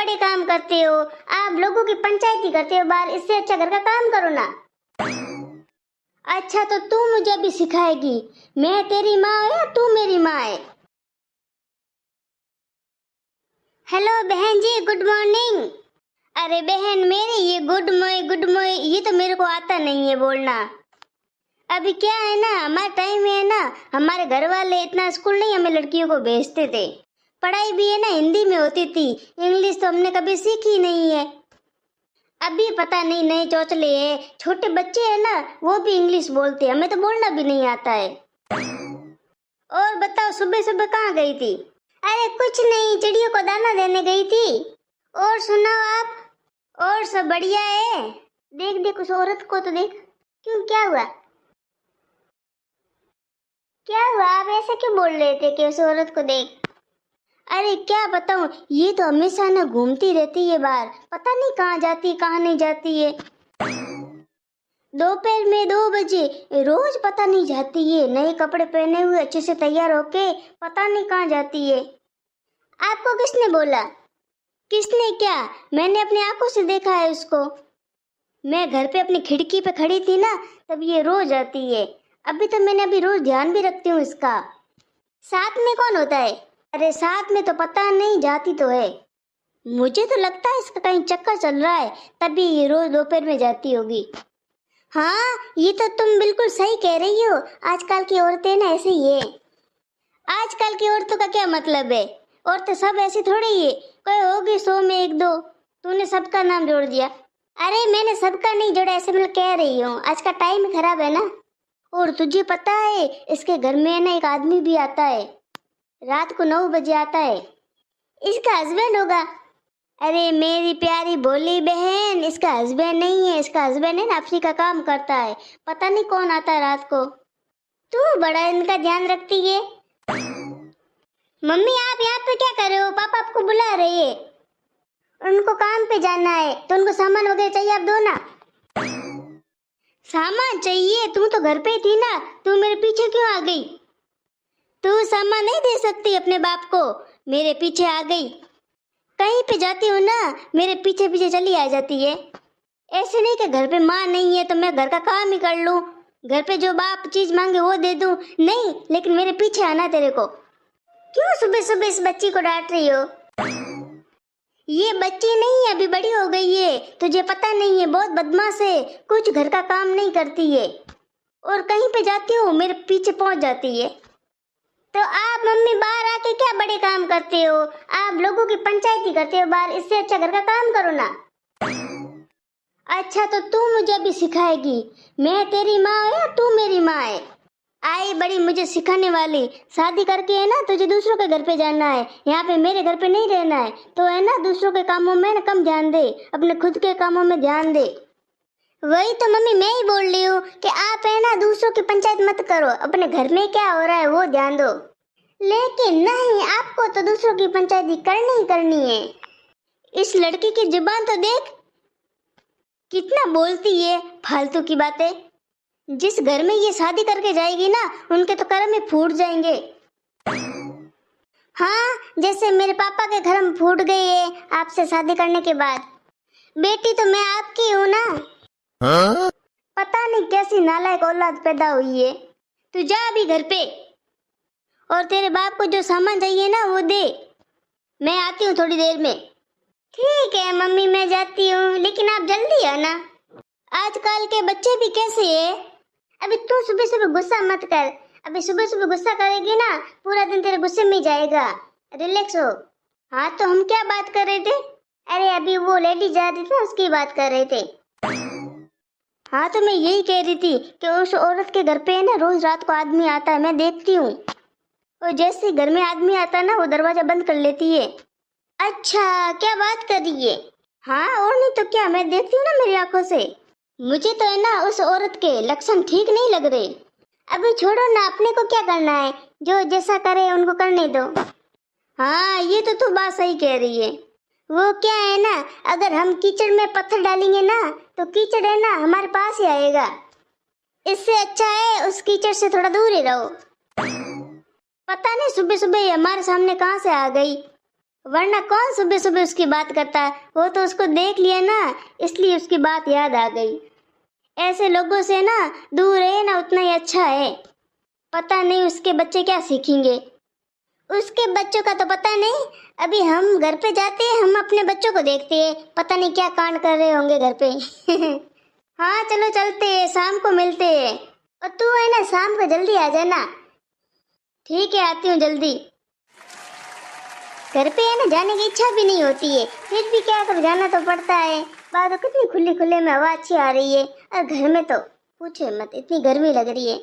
बड़े काम करते हो? आप लोगों की पंचायती करते हो बाहर, इससे अच्छा घर का काम करो ना। अच्छा तो तू मुझे अभी सिखाएगी? मैं तेरी माँ हूँ या तू मेरी माँ है? हेलो बहन जी, गुड मॉर्निंग। अरे बहन मेरी, ये गुड मॉर्निंग ये तो मेरे को आता नहीं है बोलना। अभी क्या है ना, हमारे टाइम में है ना, हमारे घर वाले इतना स्कूल नहीं हमें लड़कियों को भेजते थे। पढ़ाई भी है ना हिंदी में होती थी, इंग्लिश तो हमने कभी सीखी नहीं है। अभी पता नहीं नए चौचले है, छोटे बच्चे हैं ना वो भी इंग्लिश बोलते हैं, हमें तो बोलना भी नहीं आता है। और बताओ सुबह सुबह कहाँ गई थी? अरे कुछ नहीं, चिड़ियों को दाना देने गई थी। और सुनाओ आप? और सब बढ़िया है। देख देख उस औरत को तो देख। क्यों, क्या हुआ? क्या हुआ, आप ऐसे क्यों बोल रहे थे कि उस औरत को देख? अरे क्या बताऊं, ये तो हमेशा ना घूमती रहती है बाहर, पता नहीं कहाँ जाती कहाँ नहीं जाती है। दोपहर में 2 बजे रोज पता नहीं जाती है, नए कपड़े पहने हुए अच्छे से तैयार होके पता नहीं कहाँ जाती है। आपको किसने बोला? किसने क्या? मैंने अपनी आंखों से देखा है उसको। मैं घर पे अपनी खिड़की पे खड़ी थी ना, तब ये रोज आती है। अभी तो मैंने अभी रोज ध्यान भी रखती हूँ इसका। साथ में कौन होता है? अरे साथ में तो पता नहीं, जाती तो है। मुझे तो लगता है इसका कहीं चक्कर चल रहा है, तभी ये रोज दोपहर में जाती होगी। हाँ ये तो तुम बिल्कुल सही कह रही हो, आजकल की औरतें ना ऐसे ही है। आजकल की औरतों का क्या मतलब है? औरतें सब ऐसी थोड़ी ही है, कोई होगी 100 में 1-2। तूने सबका नाम जोड़ दिया। अरे मैंने सबका नहीं जोड़ा, ऐसे मैं कह रही हूँ, आज का टाइम खराब है ना। और तुझे पता है इसके घर में ना एक आदमी भी आता है, रात को 9 बजे आता है। इसका हस्बैंड होगा। अरे मेरी प्यारी भोली बहन, इसका हस्बैंड नहीं है, इसका हस्बैंड है ना अफरी का काम करता है, पता नहीं कौन आता है रात को। तू बड़ा इनका ध्यान रखती है। मम्मी आप यहाँ पे क्या कर रहे हो? पापा आपको बुला रहे हैं, उनको काम पे जाना है, तो उनको सामान वगैरह चाहिए, आप दो ना। सामान चाहिए? तुम तो घर पे थी ना, तू मेरे पीछे क्यों आ गई? तू सामान नहीं दे सकती अपने बाप को, मेरे पीछे आ गई। कहीं पे जाती हूँ ना, मेरे पीछे पीछे चली आ जाती है। ऐसे नहीं कि घर पे माँ नहीं है तो मैं घर का काम ही कर लूँ, घर पे जो बाप चीज मांगे वो दे दूँ, नहीं, लेकिन मेरे पीछे आना तेरे को। क्यों सुबह सुबह इस बच्ची को डांट रही हो? ये बच्ची नहीं है, अभी बड़ी हो गई है, तुझे पता नहीं है, बहुत बदमाश है, कुछ घर का काम नहीं करती है, और कहीं पे जाती हूँ मेरे पीछे पहुंच जाती है। तो आप मम्मी बाहर आके क्या बड़े काम करते हो? आप लोगों की पंचायती करते हो बाहर, इससे अच्छा घर का काम करो ना। अच्छा तो तू मुझे अभी सिखाएगी? मैं तेरी माँ हूँ या तू मेरी माँ है? आई बड़ी मुझे सिखाने वाली। शादी करके है ना तुझे दूसरों के घर पे जाना है, यहाँ पे मेरे घर पे नहीं रहना है, तो है ना दूसरों के कामों में ना कम ध्यान दे, अपने खुद के कामों में ध्यान दे। वही तो मम्मी मैं ही बोल रही हूँ कि आप है ना दूसरों की पंचायत मत करो, अपने घर में क्या हो रहा है वो ध्यान दो। लेकिन नहीं, आपको तो दूसरों की पंचायती करनी ही करनी है। इस लड़की की जुबान तो देख, कितना बोलती है फालतू की बातें। जिस घर में ये शादी करके जाएगी ना, उनके तो कर्म ही फूट जाएंगे। हाँ जैसे मेरे पापा के कर्म फूट गए है आपसे शादी करने के बाद। बेटी तो मैं आपकी हूँ ना। हाँ? पता नहीं कैसी नालायक औलाद पैदा हुई है। तू जा अभी घर पे, और तेरे बाप को जो सामान चाहिए ना वो दे, मैं आती हूँ थोड़ी देर में। ठीक है मम्मी मैं जाती हूँ, लेकिन आप जल्दी आना। आजकल के बच्चे भी कैसे है। अभी तू सुबह सुबह गुस्सा मत कर, अभी सुबह सुबह गुस्सा करेगी ना पूरा दिन तेरे गुस्से में जाएगा, रिलैक्स हो। हाँ तो हम क्या बात कर रहे थे? अरे अभी वो लेडी जा रही थी उसकी बात कर रहे थे। हाँ तो मैं यही कह रही थी कि उस औरत के घर पे है ना रोज रात को आदमी आता है, मैं देखती हूँ, और जैसे घर में आदमी आता है ना वो दरवाजा बंद कर लेती है। अच्छा क्या बात कर रही है? हाँ और नहीं तो क्या, मैं देखती हूँ ना मेरी आंखों से। मुझे तो है ना उस औरत के लक्षण ठीक नहीं लग रहे। अभी छोड़ो ना, अपने को क्या करना है, जो जैसा करे उनको करने दो। हाँ ये तो तू बात सही कह रही है। वो क्या है ना, अगर हम कीचड़ में पत्थर डालेंगे ना तो कीचड़ है ना हमारे पास ही आएगा, इससे अच्छा है उस कीचड़ से थोड़ा दूर ही रहो। पता नहीं सुबह सुबह हमारे सामने कहाँ से आ गई। ورنہ کون صبح صبح اس کی بات کرتا ہے، وہ تو اس کو دیکھ لیا نا، اس لیے اس کی بات یاد آ گئی۔ ایسے لوگوں سے نا دور رہے نا، اتنا ہی اچھا ہے۔ پتہ نہیں اس کے بچے کیا سیکھیں گے، اس کے بچوں کا تو پتہ نہیں۔ ابھی ہم گھر پہ جاتے ہیں، ہم اپنے بچوں کو دیکھتے ہیں، پتہ نہیں کیا کانڈ کر رہے ہوں گے گھر پہ۔ ہاں چلو چلتے ہیں، شام کو ملتے ہیں، اور تو ہے نا شام کو جلدی آ جانا۔ ٹھیک ہے، آتی ہوں جلدی۔ گھر پہ ہے نا جانے کی اچھا بھی نہیں ہوتی ہے، پھر بھی کیا کر جانا تو پڑتا ہے۔ باہر تو کتنی کھلی کھلے میں ہوا اچھی آ رہی ہے، اور گھر میں تو پوچھے مت، اتنی گرمی لگ رہی ہے۔